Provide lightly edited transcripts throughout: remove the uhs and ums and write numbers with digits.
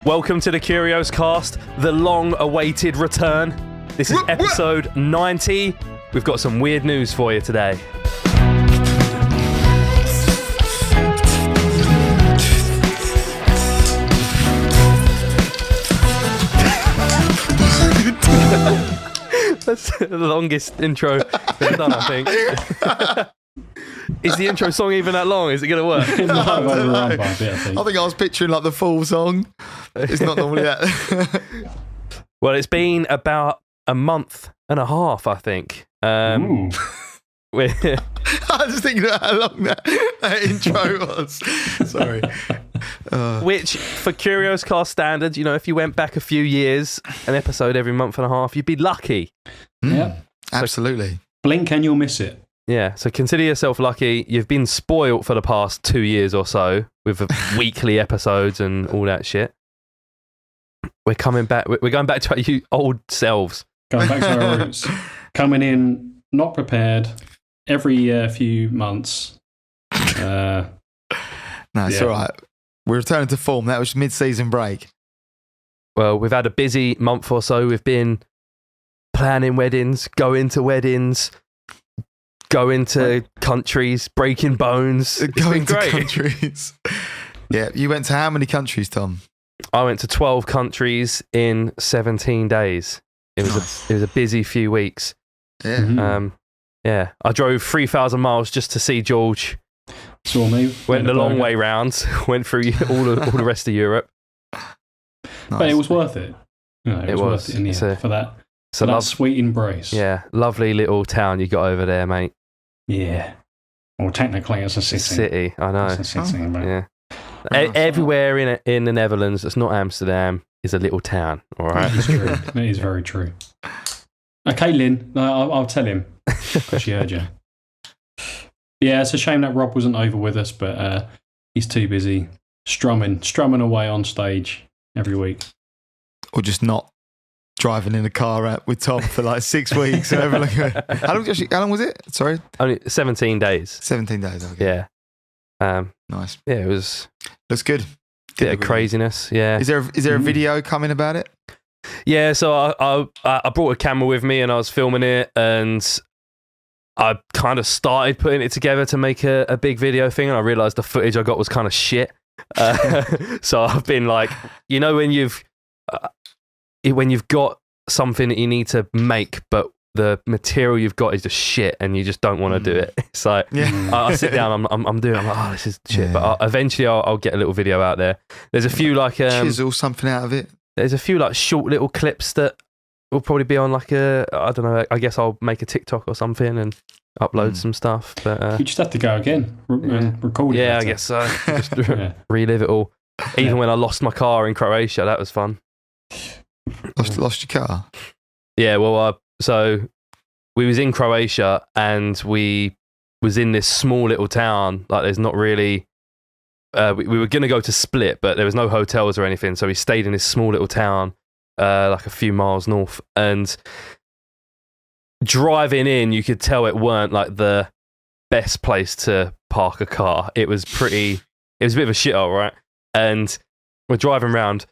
Welcome to the Curios Cast, the long-awaited return. This is episode 90. We've got some weird news for you today. That's the longest intro we've done, I think. Is the intro song even that long? Is it going to work? I think I was picturing like the full song. It's not normally that. Well, it's been about a month and a half, I think. I was just thinking about how long that intro was. Sorry. Which, for Curios Cast standards, you know, if you went back a few years, an episode every month and a half, you'd be lucky. Yeah, absolutely. Blink and you'll miss it. Yeah, so consider yourself lucky. You've been spoilt for the past 2 years or so with weekly episodes and all that shit. We're coming back. We're going back to our old selves. Going back to our roots. Coming in not prepared every few months. No, it's all right. We're returning to form. That was mid-season break. Well, we've had a busy month or so. We've been planning weddings, going to weddings, going to countries, breaking bones. It's going been great. To countries. Yeah, you went to how many countries, Tom? I went to 12 countries in 17 days. It was a busy few weeks. Yeah. Mm-hmm. Yeah. I drove 3,000 miles just to see George. Saw me. Went the long way round. Went through all the rest of Europe. Nice. But it was worth it. You know, it was worth it in the end for that. So that sweet embrace. Yeah, lovely little town you got over there, mate. Yeah. Well, technically it's a city. City, I know. It's a city, but yeah. Everywhere in the Netherlands that's not Amsterdam is a little town, all right? It's true. It is very true. Okay, Lynn, I'll tell him. She heard you. Yeah, it's a shame that Rob wasn't over with us, but he's too busy strumming away on stage every week. Or just not driving in a car with Tom for like 6 weeks. How long was it? Sorry? Only 17 days. 17 days, okay. Yeah. Nice. Yeah, it was... Looks good. Bit of craziness, yeah. Is there a video coming about it? Yeah, so I brought a camera with me and I was filming it, and I kind of started putting it together to make a big video thing, and I realised the footage I got was kind of shit. So I've been like, you know, when you've got something that you need to make, but the material you've got is just shit, and you just don't want to do it. It's like, I sit down, I'm like, oh, this is shit. But eventually I'll get a little video out there. There's a few like chisel something out of it. There's a few like short little clips that will probably be on like I don't know. I guess I'll make a TikTok or something and upload some stuff. But you just have to go again and record it. Yeah, I guess so. Just relive it all. Even when I lost my car in Croatia, that was fun. Lost your car? Yeah, well, so we was in Croatia and we was in this small little town. Like, there's not really... we were going to go to Split, but there was no hotels or anything. So we stayed in this small little town, like a few miles north. And driving in, you could tell it weren't like the best place to park a car. It was a bit of a shithole, right? And we're driving around.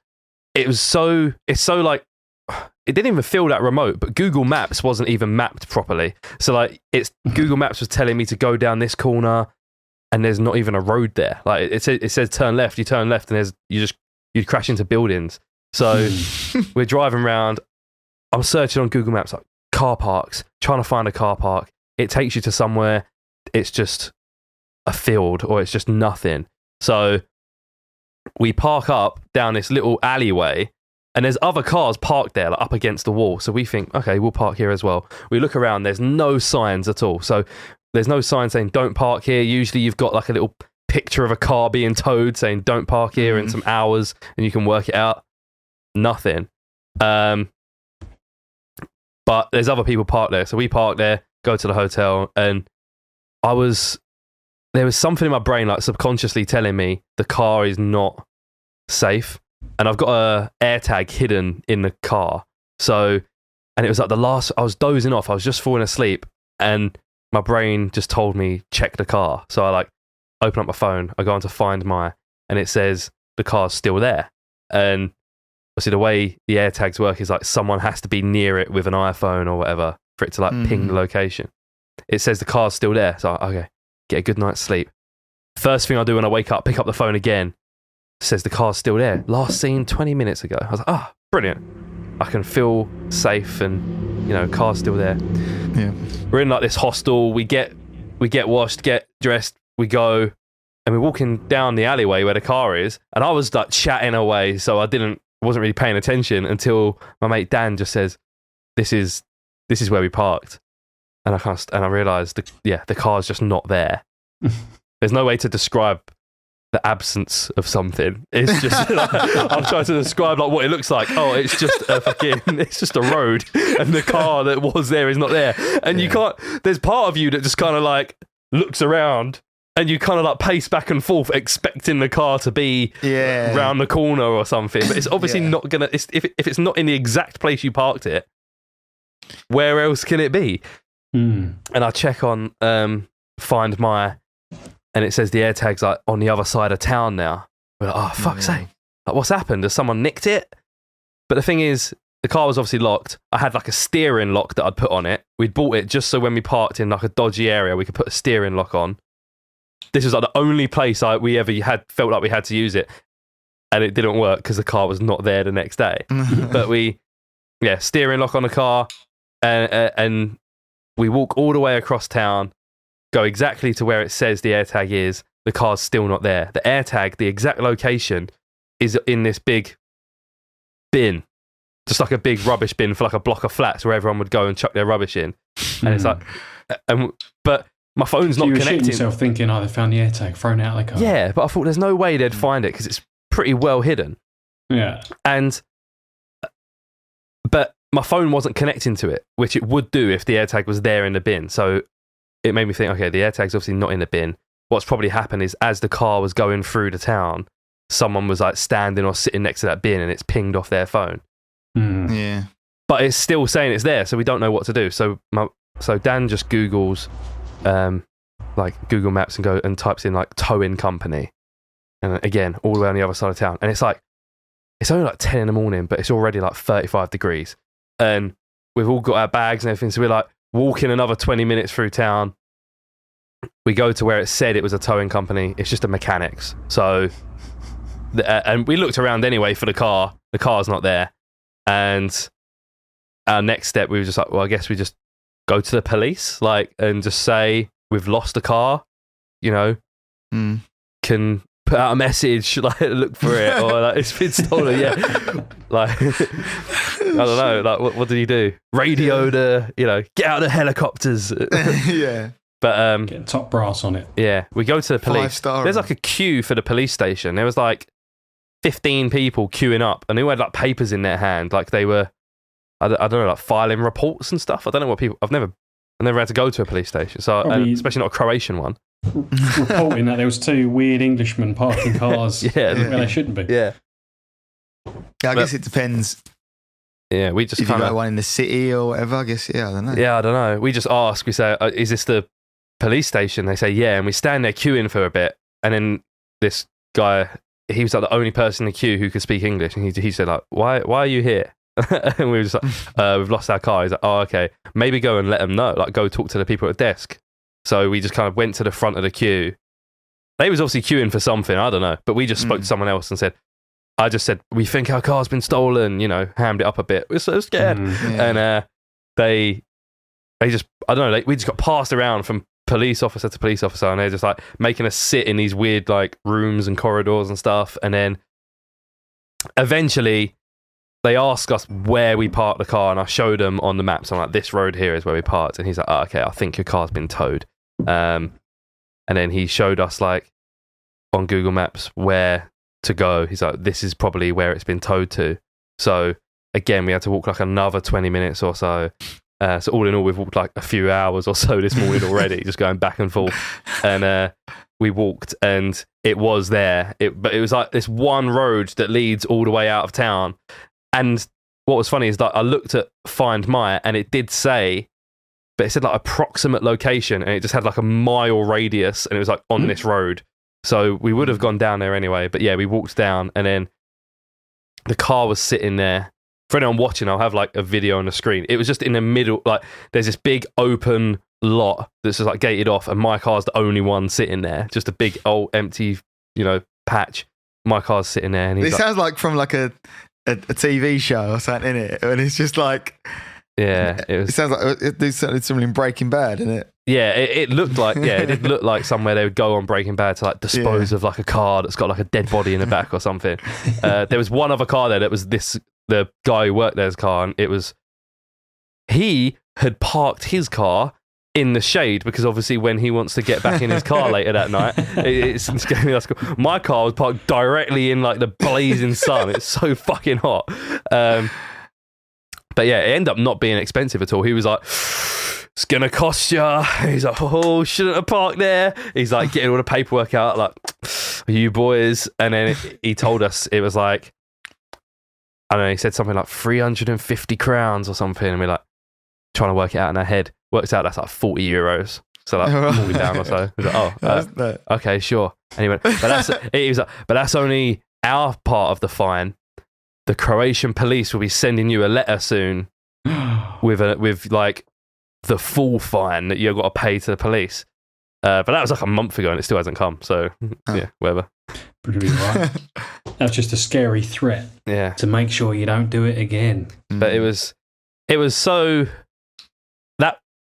It's so like... It didn't even feel that remote, but Google Maps wasn't even mapped properly. So like, Google Maps was telling me to go down this corner, and there's not even a road there. Like it says turn left. You turn left, and you'd crash into buildings. So we're driving around. I'm searching on Google Maps like car parks, trying to find a car park. It takes you to somewhere. It's just a field, or it's just nothing. So we park up down this little alleyway. And there's other cars parked there, like up against the wall. So we think, okay, we'll park here as well. We look around, there's no signs at all. So there's no sign saying don't park here. Usually you've got like a little picture of a car being towed saying don't park here in some hours, and you can work it out. Nothing. But there's other people parked there. So we park there, go to the hotel, and there was something in my brain like subconsciously telling me the car is not safe. And I've got a AirTag hidden in the car. So, and it was like I was dozing off. I was just falling asleep, and my brain just told me, check the car. So I like open up my phone. I go on to Find My, and it says the car's still there. And obviously the way the AirTags work is like someone has to be near it with an iPhone or whatever for it to like ping the location. It says the car's still there. So okay, get a good night's sleep. First thing I do when I wake up, pick up the phone again, says the car's still there. Last seen 20 minutes ago. I was like, brilliant. I can feel safe and, car's still there. Yeah. We're in like this hostel. We get washed, get dressed, we go, and we're walking down the alleyway where the car is. And I was like chatting away, so I wasn't really paying attention until my mate Dan just says, this is where we parked. And I realised the car's just not there. There's no way to describe the absence of something. It's just I'm trying to describe like what it looks like. Oh, it's just it's just a road, and the car that was there is not there. And you can't. There's part of you that just kind of like looks around, and you kind of like pace back and forth, expecting the car to be round the corner or something. But it's obviously not gonna. If it's not in the exact place you parked it, where else can it be? And I check on Find My. And it says the AirTag's like on the other side of town now. We're like, oh, fuck's sake. Like, what's happened? Has someone nicked it? But the thing is, the car was obviously locked. I had like a steering lock that I'd put on it. We'd bought it just so when we parked in like a dodgy area, we could put a steering lock on. This was like the only place we ever felt like we had to use it. And it didn't work because the car was not there the next day. But steering lock on the car. And we walk all the way across town. Go exactly to where it says the AirTag is. The car's still not there. The AirTag, the exact location, is in this big bin, just like a big rubbish bin for like a block of flats where everyone would go and chuck their rubbish in. And it's like, but my phone's not connecting. You were shitting yourself thinking, they found the AirTag, thrown it out of the car. Yeah, but I thought there's no way they'd find it because it's pretty well hidden. Yeah, but my phone wasn't connecting to it, which it would do if the AirTag was there in the bin. So it made me think, okay, the AirTag's obviously not in the bin. What's probably happened is as the car was going through the town, someone was like standing or sitting next to that bin and it's pinged off their phone. Yeah. But it's still saying it's there, so we don't know what to do. So Dan just Googles like Google Maps and types in like towing company. And again, all the way on the other side of town. And it's only like 10 in the morning, but it's already like 35 degrees. And we've all got our bags and everything, so we're like walking another 20 minutes through town. We go to where it said it was a towing company. It's just a mechanics. So, and we looked around anyway for the car. The car's not there. And our next step, we were just like, well, I guess we just go to the police, and just say we've lost the car. Can put out a message, look for it, or it's been stolen. Yeah, I don't know. What did he do? Radio to get out of the helicopters. Yeah. But get top brass on it. Yeah, we go to the police. 5-star. There's like a queue for the police station. There was like 15 people queuing up, and they all had like papers in their hand, like they were, I don't know, like filing reports and stuff. I don't know what people. I've never had to go to a police station, so especially not a Croatian one. Reporting that there was two weird Englishmen parking cars where they shouldn't be. Yeah. I guess it depends. Yeah, we just if you got one in the city or whatever. I guess I don't know. Yeah, I don't know. We just ask. We say, "Is this the police station?" They say, "Yeah," and we stand there queuing for a bit, and then this guy, he was like the only person in the queue who could speak English, and he said like, "Why are you here?" And we were just like, "We've lost our car." He's like, "Oh, okay. Maybe go and let them know. Like, go talk to the people at the desk." So we just kind of went to the front of the queue. They was obviously queuing for something, I don't know. But we just spoke to someone else and I just said, we think our car's been stolen, hammed it up a bit. We're so scared. And they just, I don't know, we just got passed around from police officer to police officer, and they're just like making us sit in these weird like rooms and corridors and stuff. And then eventually they asked us where we parked the car, and I showed them on the maps. I'm like, this road here is where we parked. And he's like, oh, okay, I think your car's been towed. And then he showed us like on Google Maps where to go. He's like, this is probably where it's been towed to. So again, we had to walk like another 20 minutes or so. So all in all, we've walked like a few hours or so this morning already, just going back and forth. And we walked, and it was there. But it was like this one road that leads all the way out of town. And what was funny is that I looked at Find My, and it did say, but it said like approximate location, and it just had like a mile radius, and it was like on this road. So we would have gone down there anyway. But yeah, we walked down, and then the car was sitting there. For anyone watching, I'll have like a video on the screen. It was just in the middle, like there's this big open lot that's just like gated off, and my car's the only one sitting there. Just a big old empty, patch. My car's sitting there, and it sounds like from like a TV show or something, innit? And it's just like, yeah, it sounds like it's something in Breaking Bad, isn't it? Yeah, it looked like, it did look like somewhere they would go on Breaking Bad to like dispose of like a car that's got like a dead body in the back or something. There was one other car there that was the guy who worked there's car, and he had parked his car in the shade because obviously when he wants to get back in his car later that night, it's going to be that's cool. My car was parked directly in like the blazing sun. It's so fucking hot. But yeah, it ended up not being expensive at all. He was like, it's going to cost you. He's like, oh, shouldn't have parked there. He's like getting all the paperwork out, like, you boys. And then he told us it was like, I don't know, he said something like 350 crowns or something, and we're like trying to work it out in our head. Works out that's like 40 euros. So like 40 down or so. He's like, okay, sure. And he went, but that's only our part of the fine. The Croatian police will be sending you a letter soon with like the full fine that you've got to pay to the police. But that was like a month ago and it still hasn't come. So yeah, whatever. Pretty right. That's just a scary threat. Yeah. To make sure you don't do it again. But it was so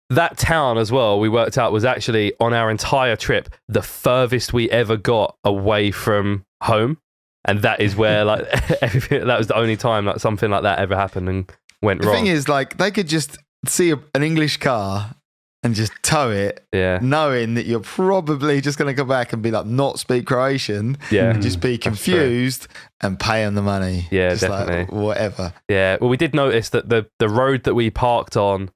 that town as well, we worked out, was actually on our entire trip the furthest we ever got away from home. And that is where like everything, that was the only time like something like that ever happened and went wrong. The thing is, like, they could just see an English car and just tow it, knowing that you're probably just going to come back and be like, not speak Croatian, and just be confused and pay them the money. Yeah, just definitely. Like, whatever. Yeah, well, we did notice that the road that we parked on,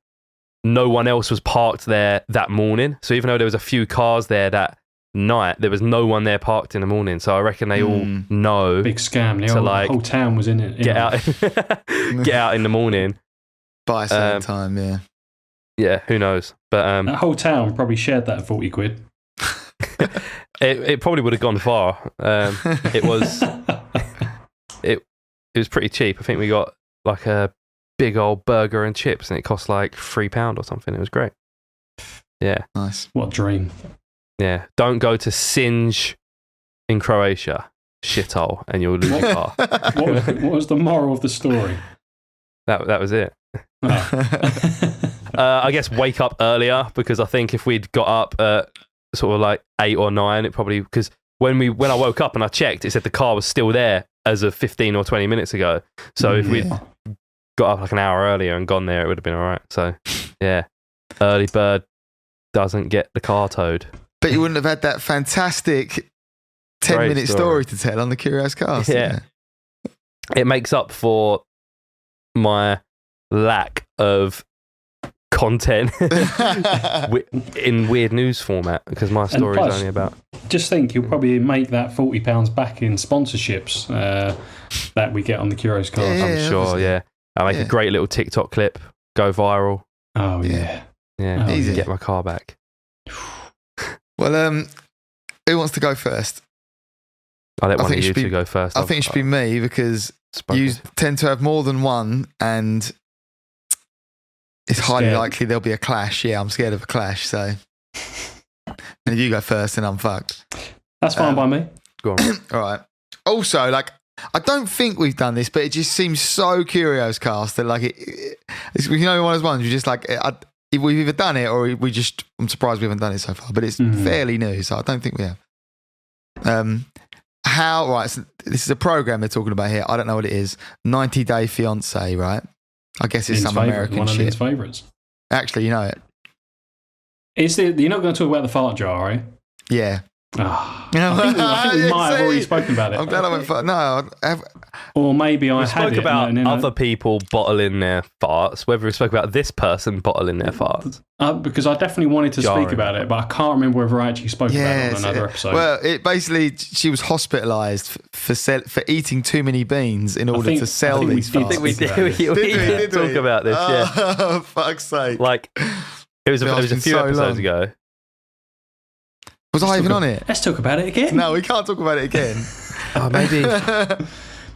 no one else was parked there that morning. So even though there was a few cars there that night, there was no one there parked in the morning. So I reckon they all know. Big scam. The whole town was in it. Get out in the morning. By a certain time, yeah. Yeah, who knows? But that whole town probably shared that 40 quid. it probably would have gone far. It was it was pretty cheap. I think we got like a big old burger and chips, and it cost like £3 or something. It was great. Yeah, nice. What a dream. Yeah, don't go to Sinj in Croatia, shithole, and you'll lose your car. What was the moral of the story? That was it. I guess wake up earlier, because I think if we'd got up at sort of like 8 or 9, it probably, because when I woke up and I checked, it said the car was still there as of 15 or 20 minutes ago. So if we'd got up like an hour earlier and gone there, it would have been all right. So yeah, early bird doesn't get the car towed. But you wouldn't have had that fantastic 10-minute story to tell on the Curios Cast. Yeah. It makes up for my lack of content in weird news format, because my story is only about... Just think, you'll probably make that £40 back in sponsorships that we get on the Curios Cast. Yeah, I'm sure, yeah. I'll make a great little TikTok clip, go viral. Oh, yeah. Yeah, easy. Get my car back. Well, who wants to go first? I'll let one of you two go first. I think it should be me, because you tend to have more than one, and it's highly likely there'll be a clash. Yeah, I'm scared of a clash, so... And if you go first, then I'm fucked. That's fine by me. Go on. All right. Also, like, I don't think we've done this, but it just seems so Curios Cast that, like, it's, you know, one of those ones you just like... we've either done it or I'm surprised we haven't done it so far, but it's fairly new, so I don't think we have. So this is a program they're talking about here. I don't know what it is. 90 Day Fiancé, right? I guess it's some American one shit. One of Lynn's favourites. Actually, you know it. You're not going to talk about the fart jar, are you? Yeah. I think we might have already spoken about it. I'm glad I went for no. Or maybe I spoke about other people bottling their farts. Whether we spoke about this person bottling their farts, because I definitely wanted to speak about it, but I can't remember whether I actually spoke about it on another episode. Well, it basically, she was hospitalised for eating too many beans in order to sell these farts. I think we did talk about this. Yeah. Oh, fuck's sake! Like it was a few episodes ago. Was I even on it? Let's talk about it again. No, we can't talk about it again. Maybe.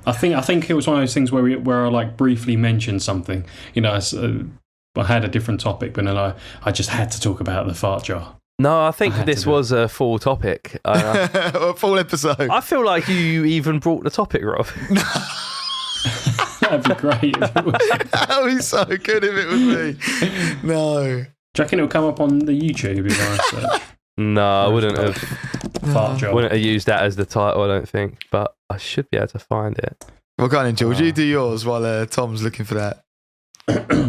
I think it was one of those things where I like briefly mentioned something. You know, I had a different topic, but then I just had to talk about the fart jar. No, I think this was a full topic. A full episode. I feel like you even brought the topic, Rob. That'd be great. If it was. That would be so good if it was me. No. Do you reckon it'll come up on the YouTube if I search? No, I wouldn't have. Fart jar. Wouldn't have used that as the title, I don't think. But I should be able to find it. Well, go on then, George. You do yours while Tom's looking for that.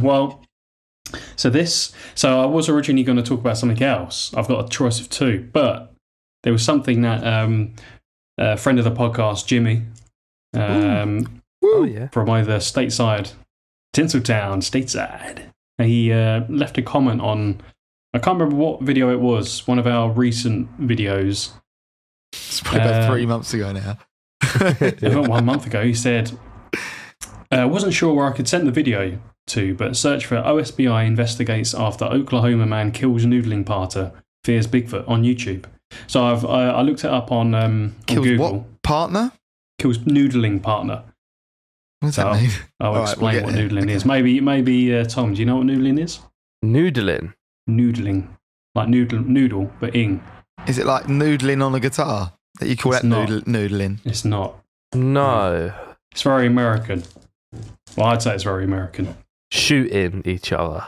Well, so I was originally going to talk about something else. I've got a choice of two, but there was something that a friend of the podcast, Jimmy, from either stateside, Tinseltown, stateside, he left a comment on, I can't remember what video it was, one of our recent videos. It's probably about 3 months ago now. About 1 month ago. He said, I wasn't sure where I could send the video to, but search for OSBI investigates after Oklahoma man kills noodling partner, fears Bigfoot on YouTube. So I looked it up on Google. What partner? Kills noodling partner. What does that mean? I'll explain what noodling is. Maybe Tom, do you know what noodling is? Noodling. Noodling, like noodle, but ing. Is it like noodling on a guitar? That you call that noodling? It's not. No. It's very American. Well, I'd say it's very American. Shooting each other.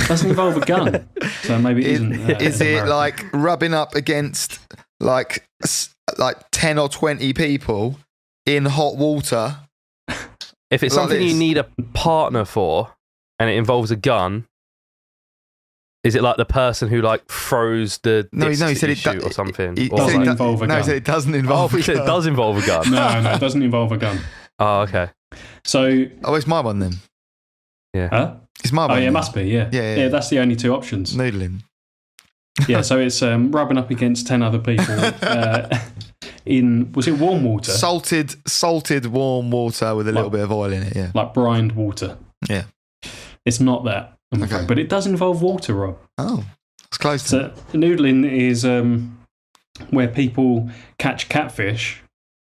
Doesn't involve a gun, so maybe it isn't. Is it American. like rubbing up against like 10 or 20 people in hot water? If it's Like something this. you need a partner for, and it involves a gun, is it like the person who like throws the discs he said that you it shoot or something? He Or doesn't like- involve a gun. No, he said it doesn't involve Oh, a he said gun. it does involve a gun. No, it doesn't involve a gun. Oh, okay. So, Oh, it's my one then. huh? It's my one. Oh yeah, it then. must be. Yeah. Yeah. That's the only two options. Noodling. Yeah, so it's rubbing up against 10 other people in, was it warm water? Salted warm water with a little bit of oil in it, yeah. Like brined water. Yeah. It's not that, I'm afraid. Okay. But it does involve water, Rob. Oh, it's close to So noodling is where people catch catfish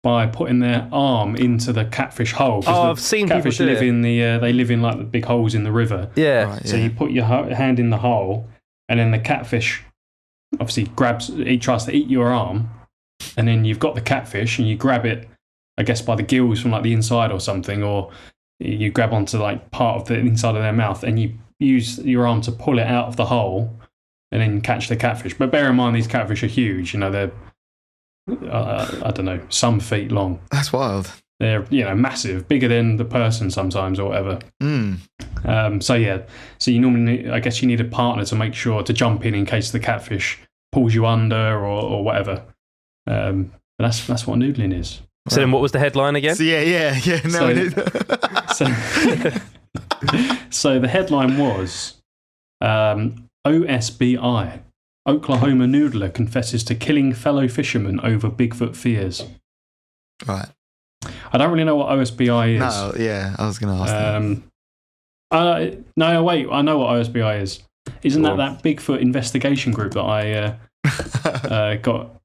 by putting their arm into the catfish hole. 'Cause Oh, the I've seen people catfish do live it. in they live in like the big holes in the river. Yeah. Right, So yeah. you put your hand in the hole, and then the catfish obviously tries to eat your arm, and then you've got the catfish, and you grab it, I guess, by the gills from like the inside or something, or you grab onto like part of the inside of their mouth, and you use your arm to pull it out of the hole, and then catch the catfish. But bear in mind, these catfish are huge. You know, they're I don't know, some feet long. That's wild. They're massive, bigger than the person sometimes or whatever. So you normally, I guess, you need a partner to make sure to jump in case the catfish pulls you under or whatever. But that's what noodling is. So then what was the headline again? So yeah. No, So- it is. So the headline was OSBI, Oklahoma noodler confesses to killing fellow fisherman over Bigfoot fears. Right. I don't really know what OSBI is. No, yeah, I was going to ask that. No, wait, I know what OSBI is. Isn't Go that Bigfoot investigation group that I got?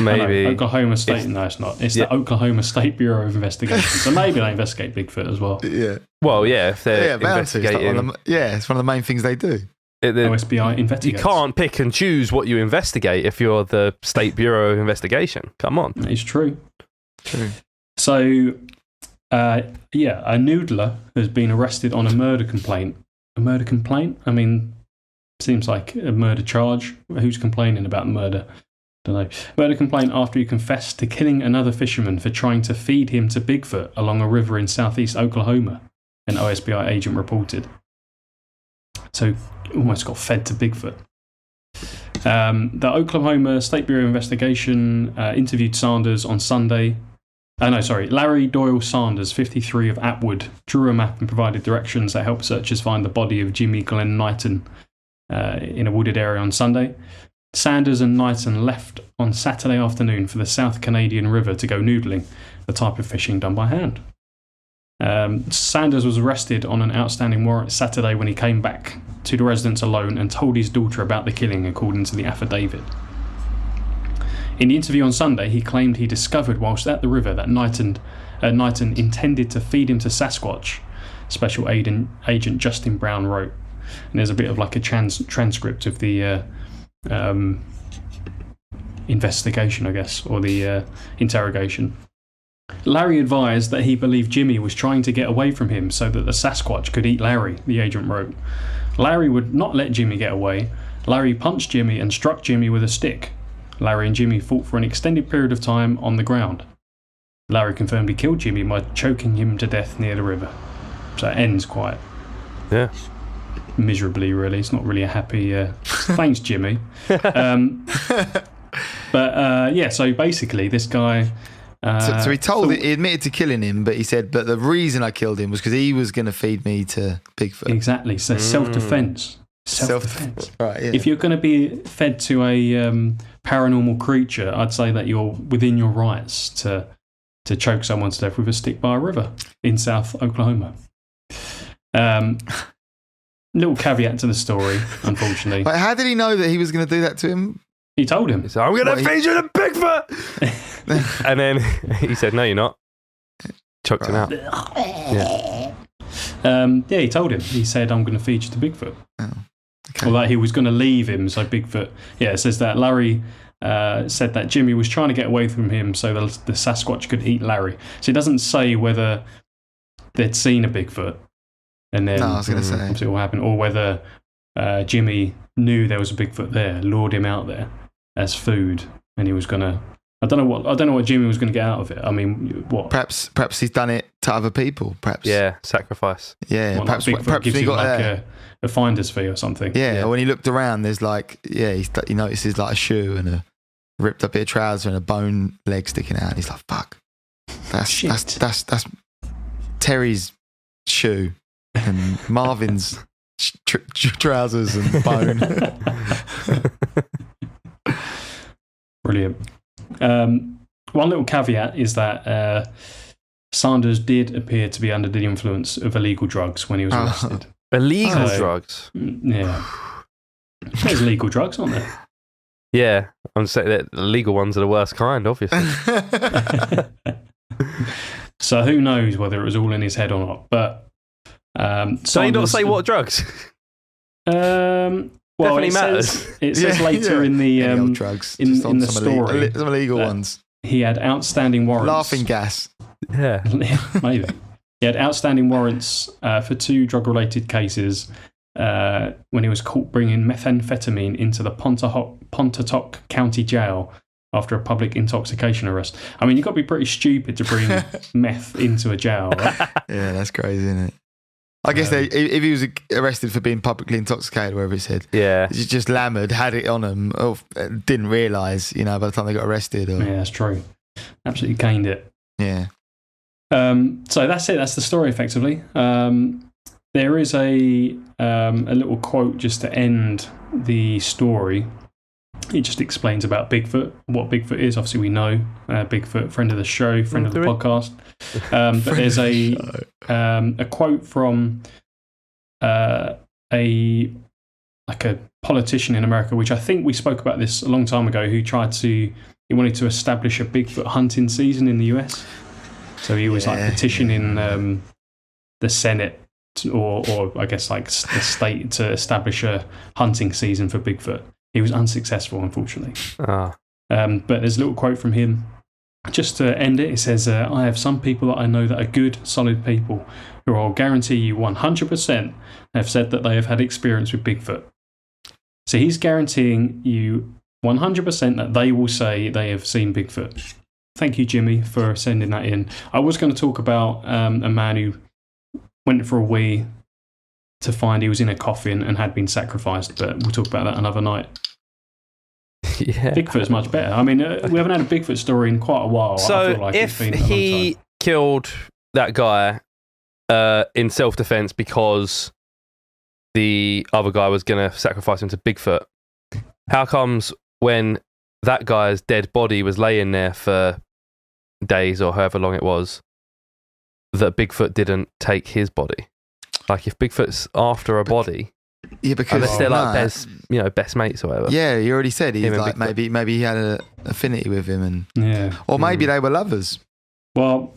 Maybe. Oklahoma State. No, it's not. It's the Oklahoma State Bureau of Investigation. So maybe they investigate Bigfoot as well. Yeah. Well, yeah, if they're bound to. It's like investigating. it's one of the main things they do. OSBI You investigates. can't pick and choose what you investigate if you're the State Bureau of Investigation. Come on. It's true. True. So, a noodler has been arrested on a murder complaint. A murder complaint? I mean, seems like a murder charge. Who's complaining about murder? Don't know. Murder complaint after he confessed to killing another fisherman for trying to feed him to Bigfoot along a river in southeast Oklahoma, an OSBI agent reported. So, almost got fed to Bigfoot. The Oklahoma State Bureau of Investigation interviewed Sanders on Sunday. Larry Doyle Sanders, 53 of Atwood, drew a map and provided directions that helped searchers find the body of Jimmy Glenn Knighton in a wooded area on Sunday. Sanders and Knighton left on Saturday afternoon for the South Canadian River to go noodling, the type of fishing done by hand. Sanders was arrested on an outstanding warrant Saturday when he came back to the residence alone and told his daughter about the killing, according to the affidavit. In the interview on Sunday, he claimed he discovered whilst at the river that Knighton Knighton intended to feed him to Sasquatch, Special Agent Justin Brown wrote. And there's a bit of like a transcript of the investigation, I guess, or the interrogation. Larry advised that he believed Jimmy was trying to get away from him so that the Sasquatch could eat Larry, the agent wrote. Larry would not let Jimmy get away. Larry punched Jimmy and struck Jimmy with a stick. Larry and Jimmy fought for an extended period of time on the ground. Larry confirmed he killed Jimmy by choking him to death near the river. So it ends quite miserably, really. It's not really a happy... thanks, Jimmy. So basically this guy... So he admitted to killing him, but he said, but the reason I killed him was because he was going to feed me to Bigfoot. Exactly. So self-defense. Self-defense. Right, yeah. If you're going to be fed to a paranormal creature, I'd say that you're within your rights to choke someone to death with a stick by a river in South Oklahoma. Little caveat to the story, unfortunately. But how did he know that he was going to do that to him? He told him. He said, I'm going to feed you to Bigfoot! And then he said, no, you're not. Choked him out. Yeah, he told him. He said, I'm going to feed you to Bigfoot. Oh, okay. Or that he was going to leave him, so Bigfoot... Yeah, it says that Larry said that Jimmy was trying to get away from him so the Sasquatch could eat Larry. So it doesn't say whether they'd seen a Bigfoot and then... No, I was going to say. Obviously what happened, or whether Jimmy knew there was a Bigfoot there, lured him out there as food, and he was going to... I don't know what Jimmy was going to get out of it. I mean, what? Perhaps he's done it to other people. Perhaps. Yeah, sacrifice. Yeah, What, perhaps gives he him got like a finder's fee or something. Yeah, when he looked around, there's like, he notices like a shoe and a ripped up bit of trouser and a bone leg sticking out. And he's like, fuck, that's Terry's shoe and Marvin's trousers and bone. Brilliant. One little caveat is that Sanders did appear to be under the influence of illegal drugs when he was arrested. Illegal drugs? Yeah. There's legal drugs, aren't there? Yeah, I'm saying that the legal ones are the worst kind, obviously. So who knows whether it was all in his head or not? But so you not say what drugs? Well, Definitely matters. It says later in the drugs, in the story, some illegal ones. He had outstanding warrants. Laughing gas. Yeah, maybe. He had outstanding warrants for 2 drug-related cases when he was caught bringing methamphetamine into the Pontotoc County Jail after a public intoxication arrest. I mean, you've got to be pretty stupid to bring meth into a jail, right? Yeah, that's crazy, isn't it? I guess if he was arrested for being publicly intoxicated, wherever it said, he's just lammered, had it on him, or didn't realise, by the time they got arrested. Or... Yeah, that's true. Absolutely caned it. Yeah. So that's it. That's the story, effectively. There is a little quote just to end the story. It just explains about Bigfoot, what Bigfoot is. Obviously, we know Bigfoot, friend of the show, friend of the podcast. But there's a quote from a politician in America, which I think we spoke about this a long time ago, who he wanted to establish a Bigfoot hunting season in the US. So he was petitioning the Senate or I guess like the state to establish a hunting season for Bigfoot. He was unsuccessful, unfortunately. But there's a little quote from him. Just to end it, it says, I have some people that I know that are good, solid people who I'll guarantee you 100% have said that they have had experience with Bigfoot. So he's guaranteeing you 100% that they will say they have seen Bigfoot. Thank you, Jimmy, for sending that in. I was going to talk about a man who went for a wee to find he was in a coffin and had been sacrificed, but we'll talk about that another night. Yeah. Bigfoot's much better. I mean, we haven't had a Bigfoot story in quite a while. So I feel like if it's been a long he time. killed that guy in self-defense because the other guy was going to sacrifice him to Bigfoot, how comes when that guy's dead body was laying there for days or however long it was, that Bigfoot didn't take his body? Like, if Bigfoot's after a body, because unless they're like best mates or whatever. Yeah, you already said he's like Bigfoot. maybe he had an affinity with him, Yeah. or maybe they were lovers. Well,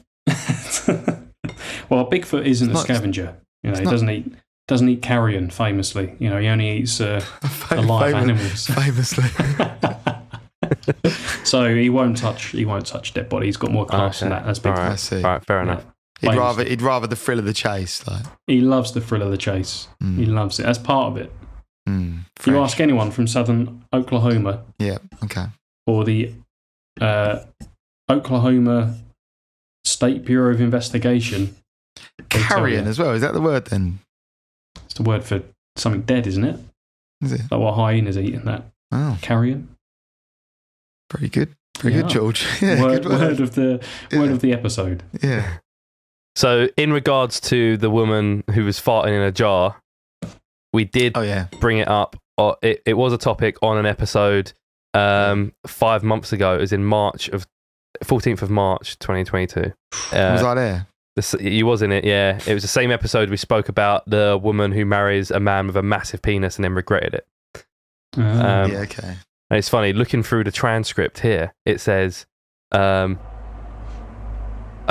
Well, Bigfoot isn't a not- scavenger. You know, he not- doesn't eat carrion. Famously, you know, he only eats alive animals. Famously. So he won't touch dead bodies. He's got more class than that. That's Bigfoot. I see. All right, fair enough. He'd rather the thrill of the chase. Like. He loves the thrill of the chase. He loves it. That's part of it. You Fresh. ask anyone from southern Oklahoma Yeah. Okay. or the Oklahoma State Bureau of Investigation. they tell Carrion you. as well. Is that the word then? It's the word for something dead, isn't it? Is it? Like what hyenas eating that. Oh, Carrion. pretty good. Pretty Yeah. good, George. Yeah, word, good word. word of the episode. Yeah. So, in regards to the woman who was farting in a jar, we did Oh yeah. bring it up. It was a topic on an episode 5 months ago. It was in 14th of March, 2022. Was I there? You was in it, yeah. It was the same episode we spoke about the woman who marries a man with a massive penis and then regretted it. Ah. Yeah. Okay. And it's funny, looking through the transcript here, it says, I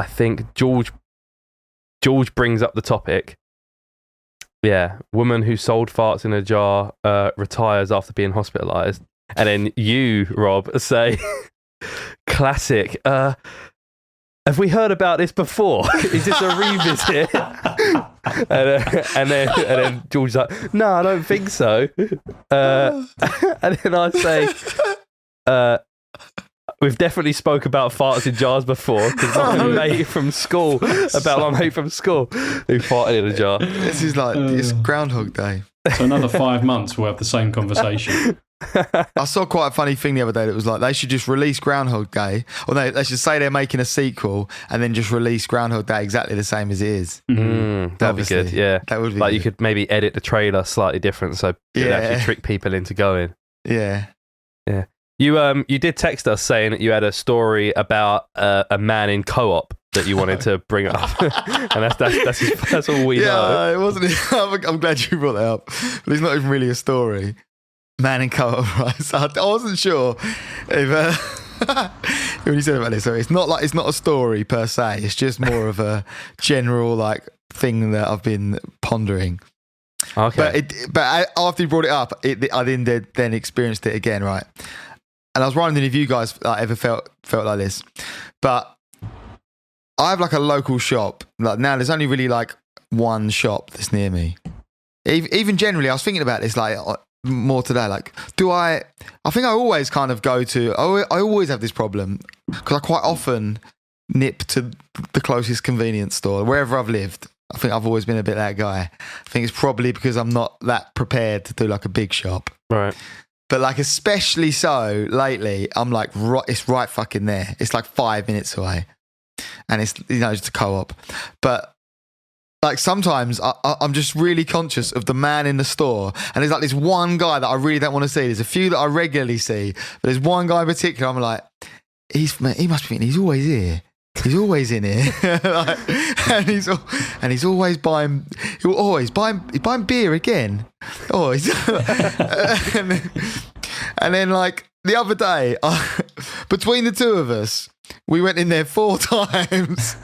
think George brings up the topic. Yeah, woman who sold farts in a jar retires after being hospitalised. And then you, Rob, say, classic. Have we heard about this before? Is this a revisit? and then George's like, no, I don't think so. And then I say, we've definitely spoke about farts in jars before because my mate from school who farted in a jar. This is like it's Groundhog Day. So another 5 months we'll have the same conversation. I saw quite a funny thing the other day that was like they should just release Groundhog Day, or they should say they're making a sequel and then just release Groundhog Day exactly the same as it is. That'd be Obviously. good, yeah. That would be like good. you could maybe edit the trailer slightly different so it'd actually trick people into going. Yeah. You did text us saying that you had a story about a man in co-op that you wanted to bring up, and that's all we know. Yeah, it wasn't. I'm glad you brought that up, but it's not even really a story. Man in co-op, right? So I wasn't sure if when you said about this. So it's not a story per se. It's just more of a general like thing that I've been pondering. Okay, But after you brought it up, I then experienced it again, right? And I was wondering if you guys ever felt like this, but I have like a local shop. Like now, there's only really like one shop that's near me. Even generally, I was thinking about this like more today. Like, I think I always kind of go to. I always have this problem because I quite often nip to the closest convenience store wherever I've lived. I think I've always been a bit that guy. I think it's probably because I'm not that prepared to do like a big shop. right. But like especially so lately, I'm like it's right fucking there. It's like 5 minutes away, and it's just a co-op. But like sometimes I'm just really conscious of the man in the store, and there's like this one guy that I really don't want to see. There's a few that I regularly see, but there's one guy in particular. I'm like, he must be thinking he's always here. He's always in here, like, and he's always buying. He's buying beer again. Always, and then like the other day, between the two of us, we went in there 4 times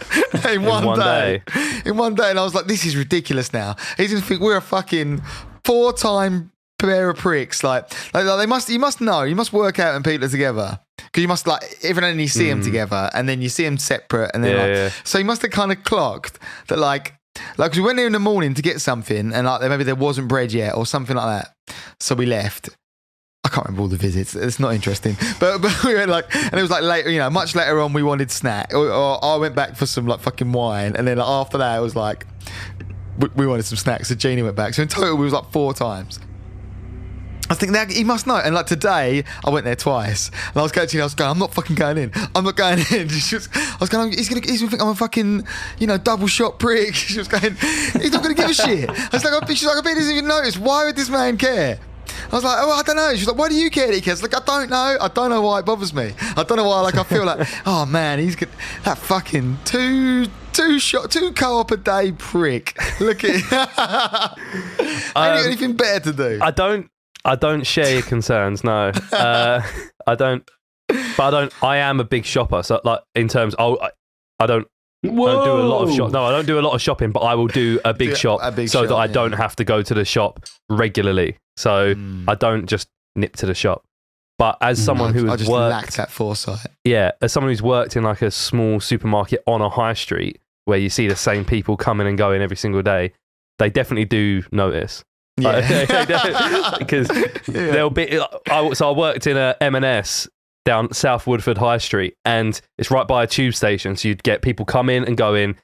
in one day. In one day, and I was like, "This is ridiculous." Now he's gonna think we're a fucking 4-time pair of pricks. Like you must know, you must work out when people are together. Because you must like every now and then you see them together, and then you see them separate, and then so you must have kind of clocked that like cause we went there in the morning to get something, and like maybe there wasn't bread yet or something like that, so we left. I can't remember all the visits; it's not interesting. But we went like, and it was like later, much later on, we wanted snack, or I went back for some like fucking wine, and then like, after that, it was like we wanted some snacks. So Jeannie went back. So in total, we was like 4 times. I think that he must know. And like today, I went there twice. And I was going, I'm not fucking going in. I'm not going in. He's gonna think I'm a fucking, double shot prick. She was going, he's not gonna give a shit. She's like, I bet he doesn't even notice. Why would this man care? I was like, I don't know. She's like, why do you care that he cares? Like, I don't know. I don't know why it bothers me. I don't know why. Like, I feel like, oh man, he's got that fucking two co-op a day prick. Look at him. I ain't got anything better to do. I don't share your concerns. No, I don't. But I am a big shopper. So like in terms, I don't I don't do a lot of shop. No, I don't do a lot of shopping, but I will do a big shop so that I don't have to go to the shop regularly. So I don't just nip to the shop. But as someone who has just worked, lacked that foresight. Yeah, as someone who's worked in like a small supermarket on a high street where you see the same people coming and going every single day, they definitely do notice. Yeah, because there'll be. So I worked in a M&S down South Woodford High Street, and it's right by a tube station. So you'd get people come in and go in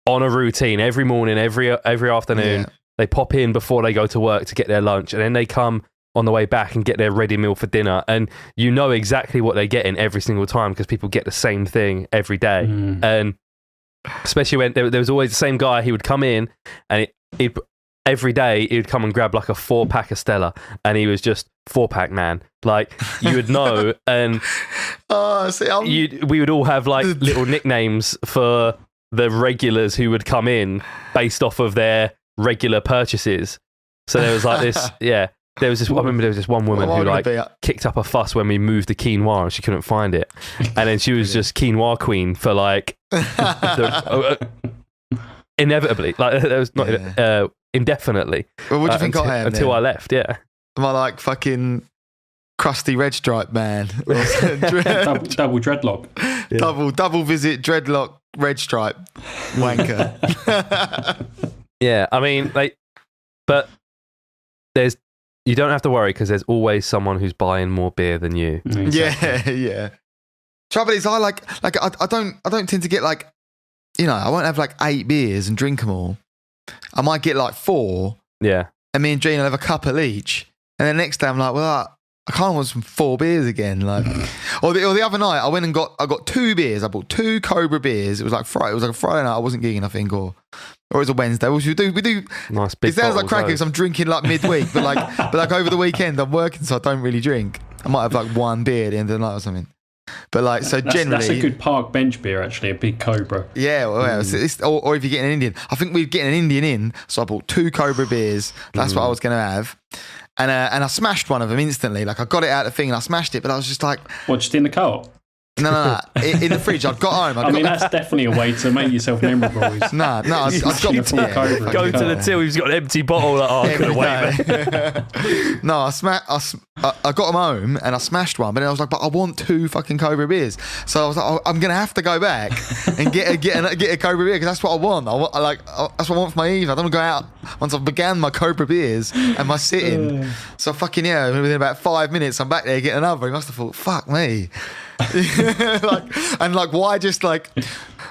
on a routine every morning, every afternoon. Yeah. They pop in before they go to work to get their lunch, and then they come on the way back and get their ready meal for dinner. And you know exactly what they're getting every single time because people get the same thing every day. And especially when there was always the same guy, he would come in and every day he would come and grab like a 4-pack of Stella, and he was just 4-pack man. Like you would know, and we would all have like little nicknames for the regulars who would come in based off of their regular purchases. So there was like this, There was this. I remember there was this one woman who like kicked up a fuss when we moved the quinoa and she couldn't find it, and then she was just quinoa queen for like inevitably, like there was not indefinitely. Well, what do you think I am until then? I left? Yeah, am I like fucking crusty red stripe man? double dreadlock, double visit dreadlock red stripe wanker. Yeah, I mean, but you don't have to worry because there's always someone who's buying more beer than you. Exactly. Yeah. Trouble is, I don't tend to get like, I won't have like 8 beers and drink them all. I might get like 4. Yeah. And me and Gene will have a couple each. And then next day I'm like, well, I kind of want some 4 beers again. Like, or the other night I went and got 2 beers. I bought 2 Cobra beers. It was like Friday. It was like a Friday night. I wasn't gigging, I think, or it was a Wednesday. We do. Nice big. It sounds like cracking because I'm drinking like midweek, but like over the weekend I'm working, so I don't really drink. I might have like 1 beer at the end of the night or something. But like, so generally, that's a good park bench beer actually, a big Cobra. Yeah, well, or if you get an Indian, I think we're getting an Indian in, so I bought 2 Cobra beers. That's what I was going to have. And I smashed one of them instantly. Like I got it out of the thing and I smashed it, but I was just like, what, just in the co-op? No. In the fridge. I'd got home. That's definitely a way to make yourself memorable. No. I've got Go to the till. He's got an empty bottle. Like, I couldn't wait. No, I got them home and I smashed one, but then I was like, but I want 2 fucking Cobra beers. So I was like, I'm gonna have to go back and get a Cobra beer because that's what I want. That's what I want for my evening. I don't want to go out once I've began my Cobra beers and my sitting. So fucking within about 5 minutes, I'm back there getting another. He must have thought, fuck me.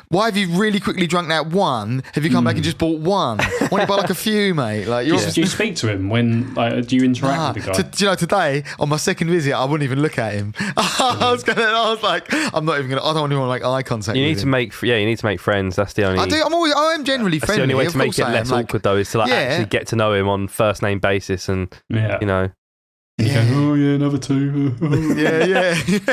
Why have you really quickly drunk that one? Have you come back and just bought one? Why don't you buy like a few, mate? Like, do you speak to him when? Do you interact with the guy? Today on my second visit, I wouldn't even look at him. I was like, I'm not even gonna. I don't even want to make eye contact. You need to make friends. That's the only. I am generally friendly. The only way to make it less awkward though is to actually get to know him on first name basis, and You go, oh yeah, another 2. yeah. She's